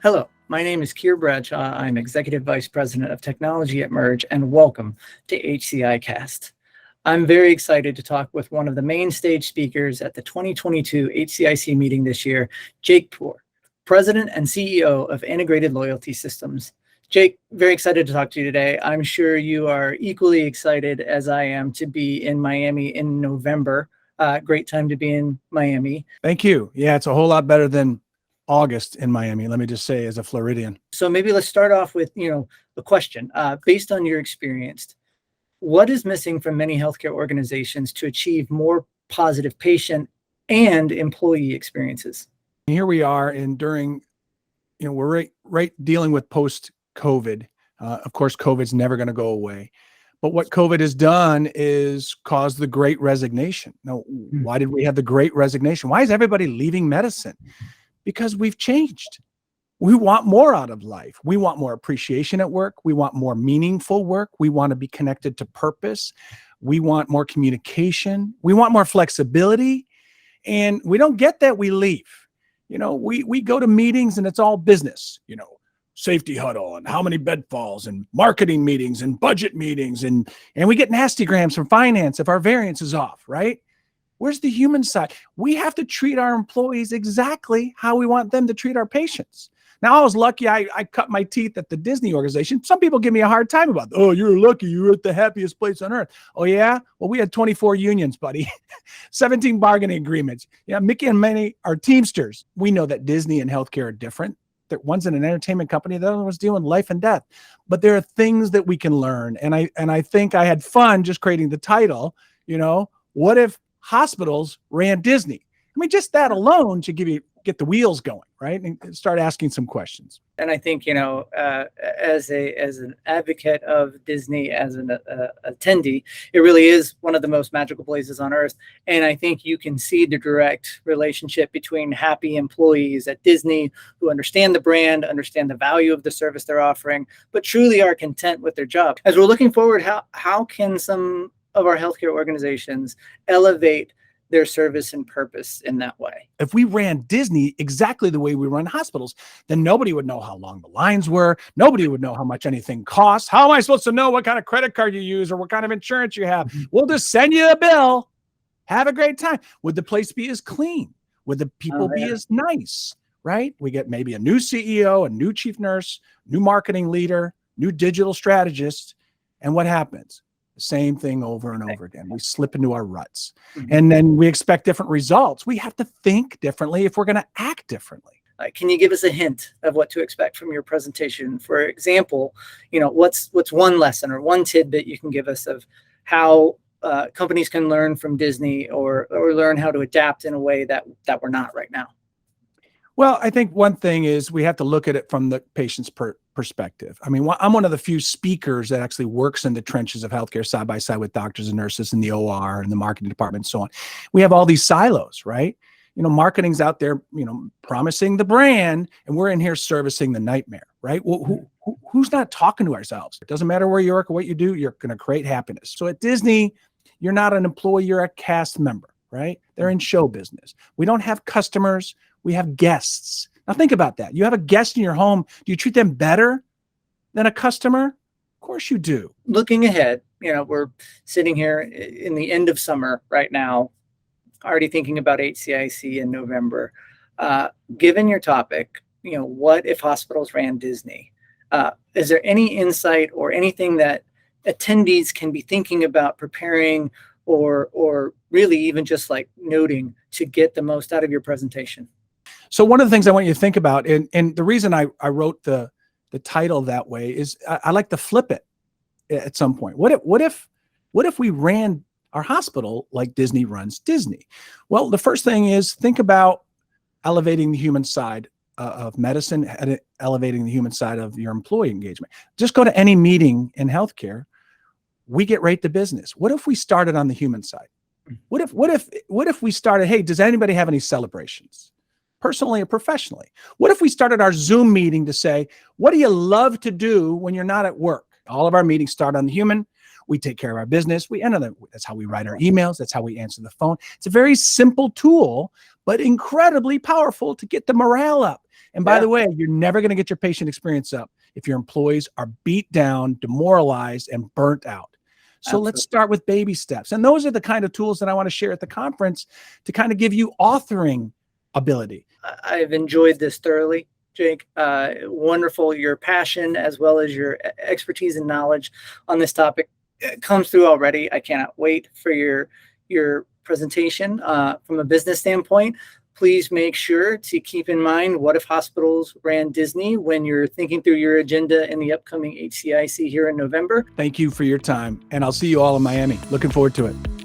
Hello, my name is Keir Bradshaw. I'm Executive Vice President of Technology at Merge, and welcome to HCICast. I'm very excited to talk with one of the main stage speakers at the 2022 HCIC meeting this year, Jake Poor, President and CEO of Integrated Loyalty Systems. Jake, very excited to talk to you today. I'm sure you are equally excited as I am to be in Miami in November. Great time to be in Miami. Thank you. Yeah, it's a whole lot better than August in Miami, let me just say, as a Floridian. So maybe let's start off with, the question, based on your experience, what is missing from many healthcare organizations to achieve more positive patient and employee experiences? Here we are, and during, we're right dealing with post-COVID. Of course, COVID's never going to go away. But what COVID has done is caused the Great Resignation. Now, why did we have the Great Resignation? Why is everybody leaving medicine? Because we've changed. We want more out of life. We want more appreciation at work. We want more meaningful work. We want to be connected to purpose. We want more communication. We want more flexibility. And we don't get that, we leave. We go to meetings and it's all business, safety huddle and how many bed falls and marketing meetings and budget meetings. And we get nasty grams from finance if our variance is off, right? Where's the human side? We have to treat our employees exactly how we want them to treat our patients. Now, I was lucky I cut my teeth at the Disney organization. Some people give me a hard time about, oh, you're lucky. You're at the happiest place on earth. Oh, yeah? Well, we had 24 unions, buddy. 17 bargaining agreements. Yeah, Mickey and Minnie are Teamsters. We know that Disney and healthcare are different. One's in an entertainment company, the other one's dealing life and death. But there are things that we can learn. And I think I had fun just creating the title, what if hospitals ran Disney? I mean, just that alone should get the wheels going, right? And start asking some questions. And I think, as an advocate of Disney, as an attendee, it really is one of the most magical places on earth. And I think you can see the direct relationship between happy employees at Disney who understand the brand, understand the value of the service they're offering, but truly are content with their job. As we're looking forward, how can some of our healthcare organizations elevate their service and purpose in that way? If we ran Disney exactly the way we run hospitals, then nobody would know how long the lines were. Nobody would know how much anything costs. How am I supposed to know what kind of credit card you use or what kind of insurance you have? We'll just send you a bill. Have a great time. Would the place be as clean? Would the people be as nice, right? We get maybe a new CEO, a new chief nurse, new marketing leader, new digital strategist. And what happens? Same thing over and over again. We slip into our ruts. And then we expect different results. We have to think differently if we're going to act differently. Can you give us a hint of what to expect from your presentation? For example, what's one lesson or one tidbit you can give us of how companies can learn from Disney or learn how to adapt in a way that we're not right now? Well, I think one thing is we have to look at it from the patient's perspective. I mean, I'm one of the few speakers that actually works in the trenches of healthcare side by side with doctors and nurses in the OR and the marketing department and so on. We have all these silos, right? Marketing's out there, promising the brand, and we're in here servicing the nightmare, right? Well, who's not talking to ourselves? It doesn't matter where you work or what you do, you're going to create happiness. So at Disney, you're not an employee, you're a cast member, right? They're in show business. We don't have customers. We have guests. Now think about that. You have a guest in your home. Do you treat them better than a customer? Of course you do. Looking ahead, we're sitting here in the end of summer right now, already thinking about HCIC in November. Given your topic, what if hospitals ran Disney? Is there any insight or anything that attendees can be thinking about preparing or really even just like noting to get the most out of your presentation? So one of the things I want you to think about, and the reason I wrote the title that way is I like to flip it at some point. What if we ran our hospital like Disney runs Disney? Well, the first thing is think about elevating the human side of medicine, elevating the human side of your employee engagement. Just go to any meeting in healthcare. We get right to business. What if we started on the human side? What if we started, hey, does anybody have any celebrations? Personally or professionally? What if we started our Zoom meeting to say, what do you love to do when you're not at work? All of our meetings start on the human. We take care of our business. We enter them. That's how we write our emails. That's how we answer the phone. It's a very simple tool, but incredibly powerful to get the morale up. And by Yeah. the way, you're never going to get your patient experience up if your employees are beat down, demoralized, and burnt out. So let's Absolutely. start with baby steps. And those are the kind of tools that I want to share at the conference to kind of give you authoring ability. I've enjoyed this thoroughly, Jake. Wonderful. Your passion as well as your expertise and knowledge on this topic comes through already. I cannot wait for your presentation. From a business standpoint, please make sure to keep in mind what if hospitals ran Disney when you're thinking through your agenda in the upcoming HCIC here in November. Thank you for your time, and I'll see you all in Miami. Looking forward to it.